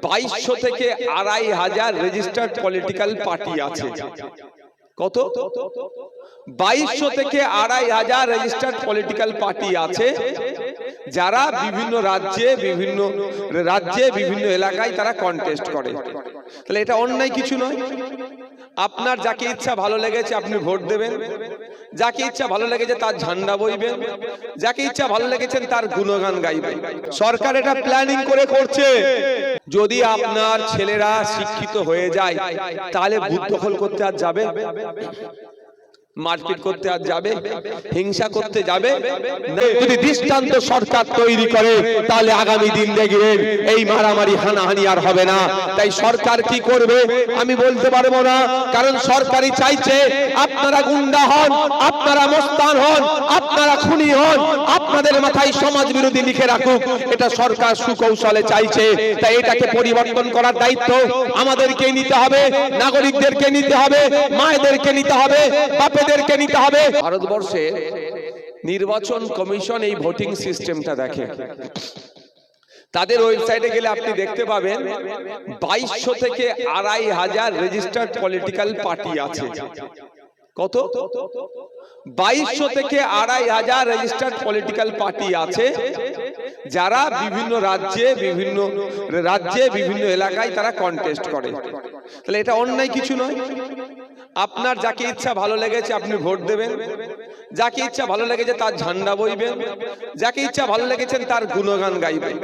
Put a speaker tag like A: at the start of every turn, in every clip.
A: 2200 থেকে 2500 registered political party আছে। কত? 2200 থেকে 2500 রেজিস্টার্ড পলিটিক্যাল পার্টি আছে, যারা বিভিন্ন রাজ্যে বিভিন্ন এলাকায় তারা কন্টেস্ট করে। তাহলে এটা অন্যায় কিছু নয়। আপনার যাকে ইচ্ছা ভালো লেগেছে আপনি ভোট দেবেন, যাকে ইচ্ছা ভালো লেগেছে তার ঝান্ডা বইবেন, যাকে ইচ্ছা ভালো লেগেছেন তার গুণগান গাইবেন। সরকার এটা প্ল্যানিং করে করছে। যদি আপনার ছেলেরা শিক্ষিত হয়ে যায় তাহলে বুথ দখল করতে আর যাবে? মারপিট করতে আর যাবে? হিংসা করতে যাবে? যদি দৃষ্টান্ত সরকার তৈরি করে তাহলে আগামী দিন দেখবেন এই মারামারি হানাহানি আর হবে না। তাই সরকার কি করবে আমি বলতে পারবো না, কারণ সরকারই চাইছে আপনারা গুন্ডা হন, আপনারা মস্তান হন, আপনারা খুনি হন, আপনাদের মাথায় সমাজ বিরোধী লিখে রাখুক। এটা সরকার সুকৌশলে চাইছে। তাই এটাকে পরিবর্তন করার দায়িত্ব আমাদেরকে নিতে হবে, নাগরিকদেরকে নিতে হবে, মায়েদেরকে নিতে হবে, বাপেদেরকে নিতে হবে। ভারতবর্ষে নির্বাচন কমিশন এই ভোটিং সিস্টেমটা দেখে। তাদের ওয়েবসাইটে গেলে আপনি দেখতে পাবেন 2200 থেকে 2500 রেজিস্টার্ড পলিটিক্যাল পার্টি আছে। কত? 2200 থেকে 2500 রেজিস্টার্ড পলিটিক্যাল পার্টি আছে, যারা বিভিন্ন রাজ্যে বিভিন্ন এলাকায় তারা কন্টেস্ট করে। তাহলে এটা অন্যায় কিছু নয়। আপনার যাকে ইচ্ছা ভালো লেগেছে আপনি ভোট দেবেন, যাকে ইচ্ছা ভালো লেগেছে তার ঝান্ডা বইবেন, যাকে ইচ্ছা ভালো লেগেছেন তার গুণগান গাইবেন।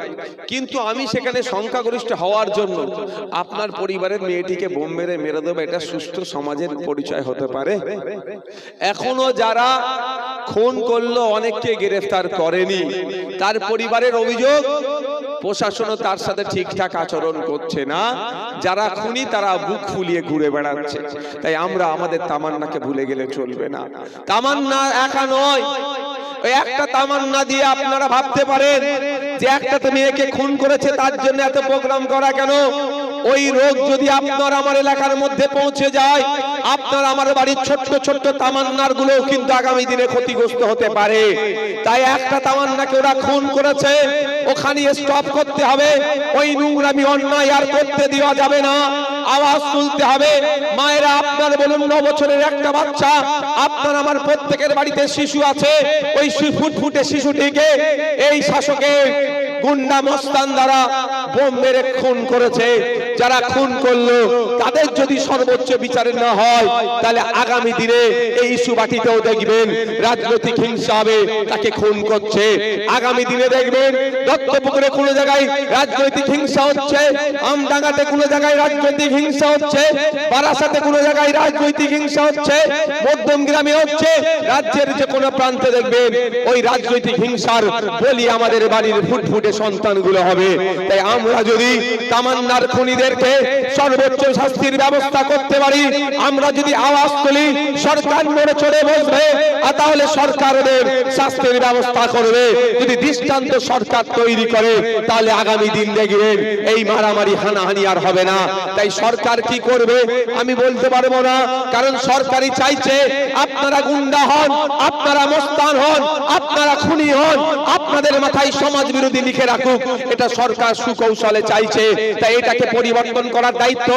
A: কিন্তু আমি সেখানে সংখ্যাগরিষ্ঠ হওয়ার জন্য আপনার পরিবারের মেয়েটিকে বোম মেরে দেবো, এটা সুস্থ সমাজের পরিচয় হতে পারে? এখনো যারা খুন করলো অনেককে গ্রেফতার করেনি, তার পরিবারের অভিযোগ প্রশাসনও তার সাথে ঠিকঠাক আচরণ করছে না। যারা খুনি তারা বুক ফুলিয়ে ঘুরে বেড়াচ্ছে। তাই আমরা আমাদের তামান্নাকে ভুলে গেলে চলবে না। তামান্না একা নয়, ওই একটা তামান্না দিয়ে আপনারা ভাবতে পারেন যে একটা মেয়েকে খুন করেছে তার জন্য এত প্রোগ্রাম করা কেন? ওই রোগ যদি আপনার আমার এলাকার মধ্যে পৌঁছে যায়, আপনার আমার বাড়ির ছোট্ট ছোট্ট তামান্নার গুলো কিন্তু আগামী দিনে ক্ষতিগ্রস্ত হতে পারে। তাই একটা তামান্নাকে ওরা খুন করেছে, ওখানে স্টপ করতে হবে। ওই নোংরামি অন্যায় আর করতে দেওয়া যাবে না। আওয়াজ তুলতে হবে। মায়েরা আপনার বলুন, 9 বছরের একটা বাচ্চা, আপনার আমার প্রত্যেকের বাড়িতে শিশু আছে। ওই ফুটফুটে শিশুটিকে এই শাসকের গুন্ডা মস্তান দ্বারা বোম মেরে খুন করেছে। যারা খুন করলো তাদের যদি সর্বোচ্চ বিচার না হয়, তাহলে আগামী দিনে এই ইস্যু বাটিতেও দেখবেন রাজনৈতিক হিংসা হবে, তাকে খুন করছে। আগামী দিনে দেখবেন দত্তপুকুরে কোনো জায়গায় রাজনৈতিক হিংসা হচ্ছে, আমডাঙ্গাতে কোনো জায়গায় রাজনৈতিক হিংসা হচ্ছে, বারাসাতে কোনো জায়গায় রাজনৈতিক হিংসা হচ্ছে, মধ্যমগ্রামে হচ্ছে। রাজ্যের যে কোনো প্রান্তে দেখবেন ওই রাজনৈতিক হিংসার বলি আমাদের বাড়ির ফুটফুটে সন্তানগুলো হবে। তাই আমরা যদি তামান্নার খুনিদেরকে সর্বোচ্চ শাস্তির ব্যবস্থা করতে পারি, আমরা যদি আওয়াজ তুলি, সরকার নড়ে চড়ে বসবে, আর তাহলে সরকারের শাস্তির ব্যবস্থা করবে। যদি দৃষ্টান্ত সরকার তৈরি করে তাহলে আগামী দিন দেখবেন এই মারামারি হানাহানি আর হবে না। তাই সরকার কি করবে আমি বলতে পারবো না, কারণ সরকারই চাইছে আপনারা গুন্ডা হন, আপনারা মস্তান হন, আপনারা খুনি হন, আপনাদের মাথায় সমাজ বিরোধী লিখে রাখুক। এটা সরকার সুকৌশলে চাইছে। তাই এটাকে পরিবর্তন করার দায়িত্ব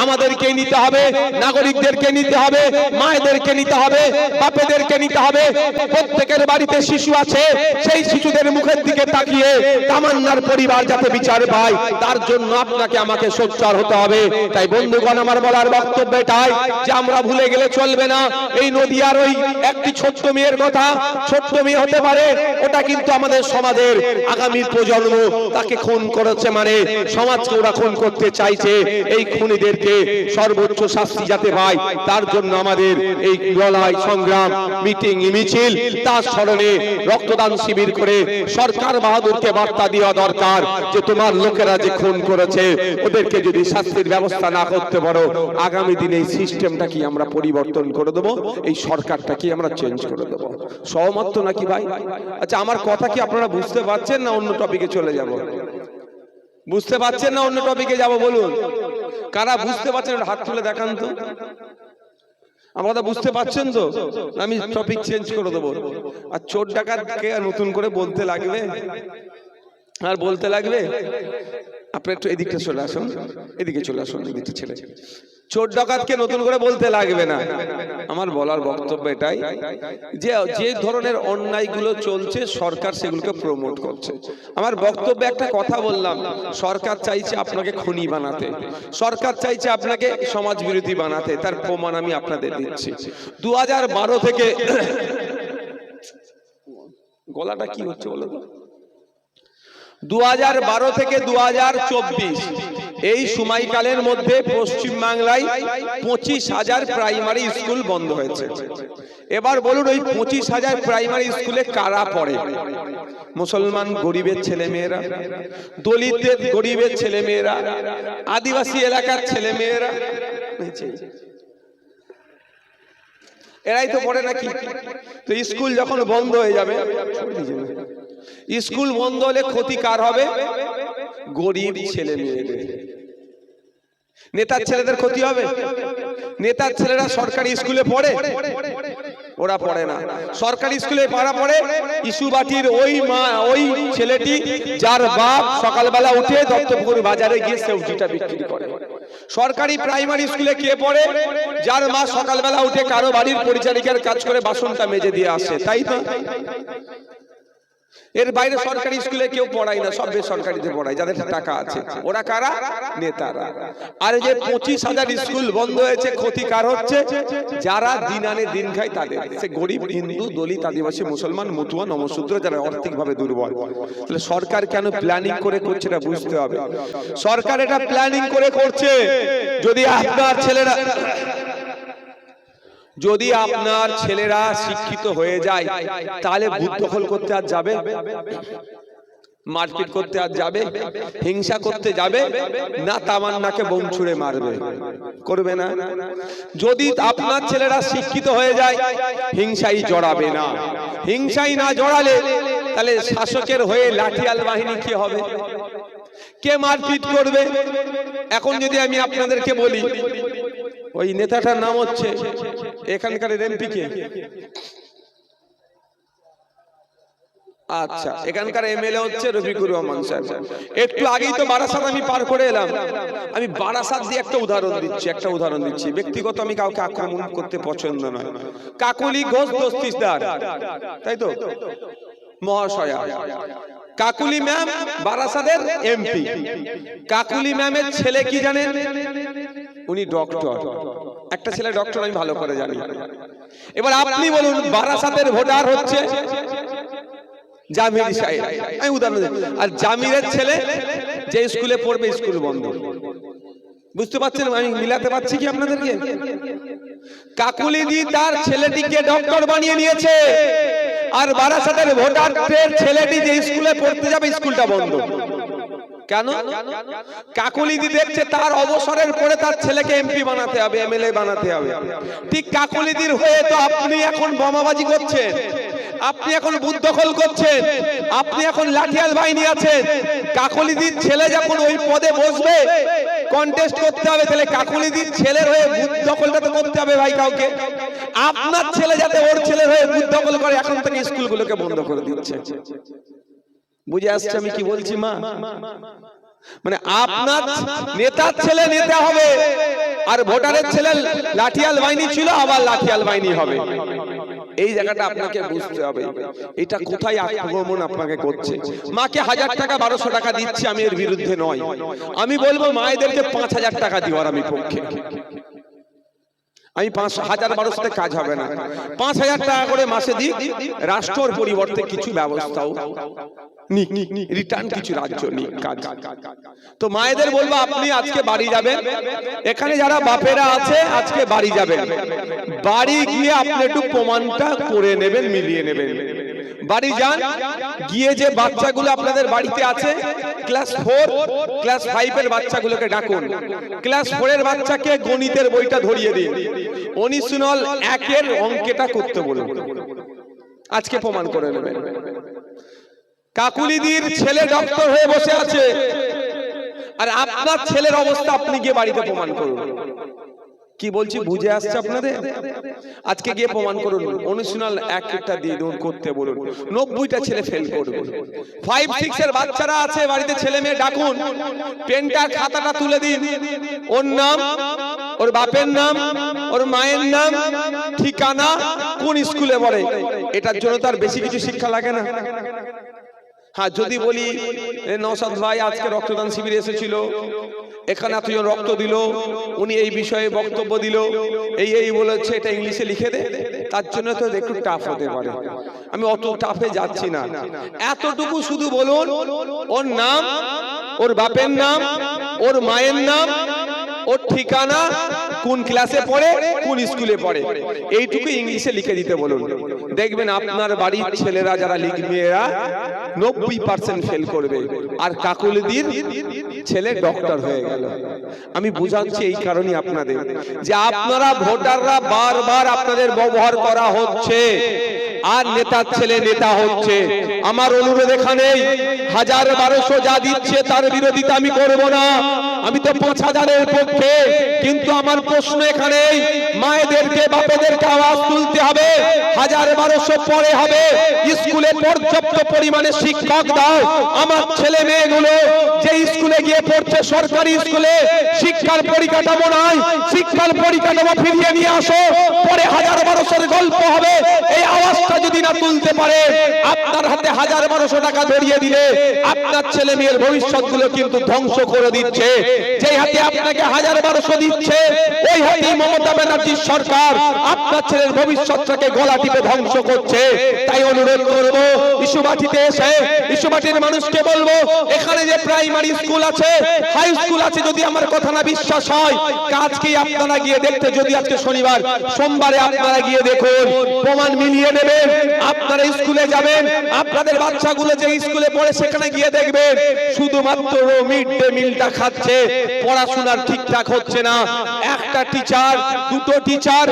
A: আমাদেরকে নিতে হবে, নাগরিকদেরকে নিতে হবে, মায়েদেরকে নিতে হবে, বাপেদেরকে নিতে হবে। প্রত্যেকের বাড়িতে শিশু আছে, সেই শিশুদের মুখের দিকে তাকিয়ে তামান্নার পরিবার যাতে বিচার পায়, তার জন্য আপনাকে আমাকে সোচ্চার হতে হবে। তাই বন্ধুগণ, আমার বলার বক্তব্য এটাই যে আমরা ভুলে গেলে চলবে না। এই নদিয়ার ওই একটি ছোট্ট মেয়ের কথা, ছোট্ট মেয়ে হতে পারে, ওটা কিন্তু আমাদের সমাজের আগামী প্রজন্ম। তাকে খুন করেছে মানে সমাজকে ওরা খুন করতে চাইছে। এই খুনিদেরকে সর্বোচ্চ শাস্তি যাতে পায়, তার জন্য আমাদের এই লড়াই সংগ্রাম, মিটিং মিছিল, তার স্মরণে রক্তদান শিবির করে সরকার বাহাদুরকে বার্তা দেওয়া দরকার যে তোমার লোকেরা যে খুন করেছে ওদেরকে যদি শাস্তির ব্যবস্থা না করতে পারো, আগামী দিনে এই সিস্টেমটা কি আমরা পরিবর্তন করে দেবো, এই সরকারটা কি আমরা চেঞ্জ করে দেবো। সহমত তো নাকি ভাই? আচ্ছা, আমার কথা কি আপনারা বুঝতে পারছেন না অন্য টপিকে চলে যাব? বুঝতে পারছেন না অন্য টপিকে যাব? বলুন, কারা বুঝতে পারছেন হাত তুলে দেখান তো। আমার কথা বুঝতে পারছেন তো? আমি টপিক চেঞ্জ করে দেবো। আর চোর ডাকাতকে নতুন করে বলতে লাগবে আর বলতে লাগবে। আপনি একটু এদিকটা চলে আসুন, এদিকে চলে আসুন, এদিকটা ছেলে। চোর ডাকাতকে নতুন করে বলতে লাগবে না। আমার বলার বক্তব্য এটাই যে যে ধরনের অন্যায়গুলো চলছে সরকার সেগুলোকে প্রমোট করছে। আমার বক্তব্যে একটা কথা বললাম, সরকার চাইছে আপনাকে খুনি বানাতে, সরকার চাইছে আপনাকে সমাজ বিরোধী বানাতে। তার প্রমাণ আমি আপনাদের দিচ্ছি। 2012 থেকে গলাটা কি হচ্ছে বলো তো, 2012 থেকে 2024 এই সময়কালের মধ্যে পশ্চিমবাংলায় 25,000 প্রাইমারি স্কুল বন্ধ হয়েছে। এবার বলুন ওই 25,000 প্রাইমারি স্কুলে কারা পড়ে? মুসলমান গরিবের ছেলেমেয়েরা, দলিতদের গরিবের ছেলেমেয়েরা, আদিবাসী এলাকার ছেলেমেয়েরা, এরাই তো পড়ে নাকি? তো স্কুল যখন বন্ধ হয়ে যাবে, স্কুল বন্ধ হলে ক্ষতি কার হবে? গরিব ছেলে মেয়েদের। নেতার ছেলেদের ক্ষতি হবে? নেতার ছেলেরা সরকারি স্কুলে পড়ে? ওরা পড়ে না। সরকারি স্কুলে পাড়া পড়ে ইস্যুবাটির ওই মা, ওই ছেলেটি যার বাপ সকালবেলা উঠে দত্তপুকুর বাজারে গিয়ে সবজিটা বিক্রি করে। সরকারি প্রাইমারি স্কুলে কে পড়ে? যার মা সকালবেলা উঠে কারো বাড়ির পরিচারিকার কাজ করে বাসনটা মেজে দিয়ে আসে, তাই তো? এর বাইরে সরকারি স্কুলে কেউ পড়ায় না, সব বেসরকারিতে পড়ায় যাদের টাকা আছে। ওরা কারা? নেতারা। আর যে 25,000 স্কুল বন্ধ হয়েছে, ক্ষতি কার হচ্ছে? যারা দিন আনে দিন খায় তাদের। সে গরিব, হিন্দু, দলিত, আদিবাসী, মুসলমান, মতুয়া, নমশূদ্র, যারা আর্থিকভাবে দুর্বল। তাহলে সরকার কেন প্ল্যানিং করে করছে এটা বুঝতে হবে। সরকার এটা প্ল্যানিং করে করছে যদি আপনার ছেলেরা শিক্ষিত হয়ে যায়, তাহলে বুথ দখল করতে আর যাবে? মারপিট করতে আর যাবে? হিংসা করতে যাবে না? তামান্নাকে বোম ছুঁড়ে মারবে? করবে না। যদি আপনার ছেলেরা শিক্ষিত হয়ে যায়, হিংসাই জড়াবে না। হিংসাই না জড়ালে তাহলে শাসকের হয়ে লাঠিয়াল বাহিনী কি হবে? কে মারপিট করবে? এখন যদি আমি আপনাদেরকে বলি, ওই নেতাটার নাম হচ্ছে এখানকার এমপি কে? আচ্ছা, এখানকার এমএলএ হচ্ছে রফিকুর রহমান সাহেব। একটু আগেই তো বারাসাত আমি পার করে এলাম। আমি বারাসাত দিয়ে একটা উদাহরণ দিচ্ছি। ব্যক্তিগত আমি কাউকে আক্রমণ করতে পছন্দ নয়। কাকলি ঘোষ দস্তিদার, তাই তো মহাশয়া? কাকুলি ম্যাম বারাসাতের এমপি। কাকুলি ম্যামের ছেলে কি জানেন? উনি ডক্টর। একটা ছেলে ডক্টর আমি ভালো করে জানি। এবার আপনি বলুন, বারাসাতের ভোটার হচ্ছে জামির সাহেব, আমি উদাহরণ দিই। আর জামিরের ছেলে যে স্কুলে পড়বে, স্কুল বন্ধ। বুঝতে পারছেন? আমি মিলাতে পারছি কি আপনাদেরকে? কাকুলি দি তার ছেলেটিকে ডক্টর বানিয়ে নিয়েছে, আর বারাসাতের ভোটারের ছেলেটি যে স্কুলে পড়তে যাবে, স্কুলটা বন্ধ। কেন? কাকুলিদি দেখছে তার অবসরের পরে তার ছেলেকে এমপি বানাতে হবে, এমএলএ বানাতে হবে। ঠিক কাকুলিদির হয়ে তো আপনি এখন বোমাবাজি করছেন, আপনি এখন বুথ দখল করছেন, আপনি এখন লাঠিয়াল বাহিনী আছেন। কাকুলিদির ছেলে যখন ওই পদে বসবে, কন্টেস্ট করতে হবে, তাহলে কাকুলিদির ছেলের হয়ে বুথ দখলটা তো করতে হবে ভাই কাউকে। আপনার ছেলে যাতে ওর ছেলের হয়ে বুথ দখল করে, এখন থেকে স্কুলগুলোকে বন্ধ করে দিচ্ছে। বুঝে আসছে আমি কি বলছি মা? মানে আপনার নেতার ছেলে নেতা হবে, আর ভোটারের ছেলে লাঠিয়াল বাহিনী ছিল, আবার লাঠিয়াল বাহিনী হবে। এই জায়গাটা আপনাকে বুঝতে হবে। এটা কোথায় আক্রমণ আপনাকে করছে? মাকে 1000 টাকা 1200 টাকা দিচ্ছে, আমি এর বিরুদ্ধে নয়। আমি বলবো মায়েদেরকে 5000 টাকা দেওয়ার আমি পক্ষে। আমি 5000-1200 কাজ হবে না, 5000 টাকা করে মাসে দিই, রাষ্ট্রের পরিবর্তে কিছু ব্যবস্থাও রিটার্ন কিছু রাজ্য নিক কাজ। তো মায়েদের বলবো আপনি আজকে বাড়ি যাবেন, এখানে যারা বাপেরা আছে আজকে বাড়ি যাবেন, বাড়ি গিয়ে আপনি একটু প্রমাণটা করে নেবেন, মিলিয়ে নেবেন। বাড়ি যান, গিয়ে যে বাচ্চাগুলো আপনাদের বাড়িতে আছে, ক্লাস 4, ক্লাস 5 এর বাচ্চাগুলোকে ডাকুন। ক্লাস 4 এর বাচ্চাকে গণিতের বইটা ধরিয়ে দিন, 19-1 এর অঙ্কটা করতে বলুন। আজকে প্রমাণ করে নেবেন। কাকুলিদির ছেলে ডক্টর হয়ে বসে আছে, আর আপনার ছেলের অবস্থা আপনি গিয়ে বাড়িতে প্রমাণ করুন। কি বলছি বুঝে আসছে আপনাদের? আজকে গিয়ে প্রমাণ করুন, অনুশীলন একটা দিয়ে দিন, করতে বলুন, 90টা ছেলে ফেল করবে। 5-6 এর বাচ্চারা আছে বাড়িতে, ছেলে মেয়ে ডাকুন, পেনটা খাতাটা তুলে দিন, ওর নাম, ওর বাপের নাম, ওর মায়ের নাম, ঠিকানা, কোন স্কুলে পড়ে, এটার জন্য তার বেশি কিছু শিক্ষা লাগে না। হ্যাঁ, যদি বলি নওশাদ ভাই আজকে রক্তদান শিবির এসেছিল, এখানে এতজন রক্ত দিল, উনি এই বিষয়ে বক্তব্য দিল, এই বলেছে, এটা ইংলিশে লিখে দে, তার জন্য তো একটু টাফ হতে পারে। আমি অত টাফে যাচ্ছি না, এতটুকু শুধু বলুন, ওর নাম, ওর বাপের নাম, ওর মায়ের নাম, ওর ঠিকানা, কোন ক্লাসে পড়ে, কোন স্কুলে পড়ে, এইটুকু ইংলিশে লিখে দিতে বলুন। দেখবেন আপনার বাড়ির ছেলেরা যারা লিখবে এরা 90% ফেল করবে, আর কাকুলিদির ছেলে ডক্টর হয়ে গেল। আমি বুঝাচ্ছি এই কারণে আপনাদের, যে আপনারা ভোটাররা বারবার আপনাদের ব্যবহার করা হচ্ছে, আর নেতার ছেলে নেতা হচ্ছে। আমার অনুরোধ এখানেই, 1000-1200 যা দিচ্ছে তার বিরোধিতা আমি করব না, আমি তো 5000-এর পক্ষে। কিন্তু আমার প্রশ্ন এখানেই, মায়েদেরকে বাপেদেরকে আওয়াজ তুলতে হবে, 1000-1200 পরে হবে, স্কুলে পর্যাপ্ত পরিমাণে শিক্ষক দাও। আমার ছেলে মেয়েগুলো যে স্কুলে গিয়ে পড়ছে, সরকারি স্কুলে, শিক্ষার পরিকাঠামো নাই, শিক্ষার পরিকাঠামো ফিরিয়ে নিয়ে আসো, পরে 1000-1200-এর গল্প হবে। এই আওয়াজটা যদি না তুলতে পারে, আপনার হাতে 1000-1200 টাকা ধরিয়ে দিলে আপনার ছেলে মেয়ের ভবিষ্যৎ গুলো কিন্তু ধ্বংস করে দিচ্ছে। যে হাতে আপনাকে 1000-1200 দিচ্ছে, ওই হাতে মমতা ব্যানার্জির সরকার আপনার ছেলের ভবিষ্যৎটাকে গলা টিপে ধ্বংস করছে। তাই অনুরোধ করব, ইস্যুবাটিতে এসে ইস্যুবাটির মানুষকে বলবো, এখানে যে প্রাইমারি স্কুল আছে, হাই স্কুল আছে, যদি আমার কথা না বিশ্বাস হয়, আজকেই আপনারা গিয়ে দেখতে, যদি আজকে শনিবার, সোমবারে আপনারা গিয়ে দেখুন, প্রমাণ মিলিয়ে নেবেন। আপনারা স্কুলে যাবেন, আপনাদের বাচ্চাগুলো যে স্কুলে পড়ে সেখানে গিয়ে দেখবেন, শুধুমাত্র মিড ডে মিলটা খাচ্ছে, পড়াশোনার ঠিকঠাক হচ্ছে না। একটা টিচার, দুটো টিচার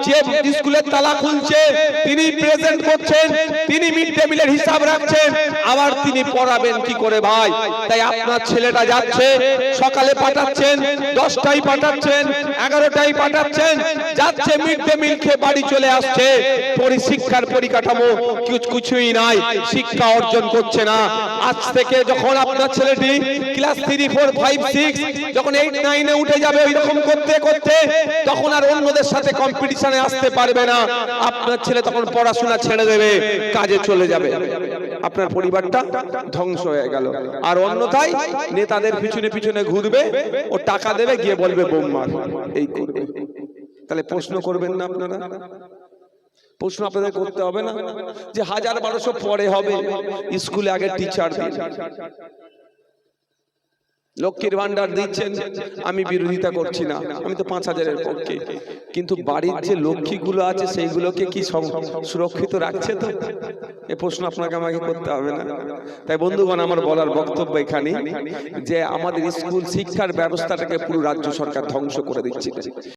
A: যে স্কুলের তালা খুলছে, তিনি প্রেজেন্ট করছেন, তিনি মিড ডে মিলের হিসাব রাখছেন, আবার তিনি পড়াবেন কি করে ভাই? তাই আপনার ছেলেটা যাচ্ছে, সকালে পাঠাচ্ছেন, 10টায় পাঠাচ্ছেন, 11টায় পাঠাচ্ছেন, যাচ্ছে, মিড ডে মিল খেয়ে বাড়ি চলে আসছে, শিক্ষার পরিকাঠামো কিছুই নাই, শিক্ষা অর্জন করছে না। আজ থেকে যখন আপনার ছেলেটি ক্লাস 3, 4, 5, 6, যখন 8, 9-এ উঠে যাবে, ওইরকম করতে করতে তখন আর অন্যদের সাথে কম্পিটিশনে আসতে পারবে না। আপনার ছেলে তখন পড়াশোনা ছেড়ে দেবে, কাজে চলে যাবে, আপনার পরিবারটা ধ্বংস হয়ে গেল। আর অন্যথায় নেতাদের পিছনে পিছনে ঘুরবে, ও টাকা দেবে, গিয়ে বলবে বোম মার, এই করবে। তাহলে প্রশ্ন করবেন না আপনারা? প্রশ্ন আপনাদের করতে হবে না, যে 1000-1200 পরে হবে, স্কুলে আগে টিচার দিন। লক্ষ্মীর ভান্ডার দিচ্ছেন, আমি বিরোধিতা করছি না, আমি তো 5000-এর পক্ষে, কিন্তু বাড়ির যে লক্ষ্মীগুলো আছে সেইগুলোকে কি সুরক্ষিত রাখছে তো? এই প্রশ্ন আপনাকে আমাকে করতে হবে না। তাই বন্ধুগণ, আমার বলার বক্তব্য এখানে, যে আমাদের স্কুল শিক্ষার ব্যবস্থাটাকে পুরো রাজ্য সরকার ধ্বংস করে দিচ্ছে।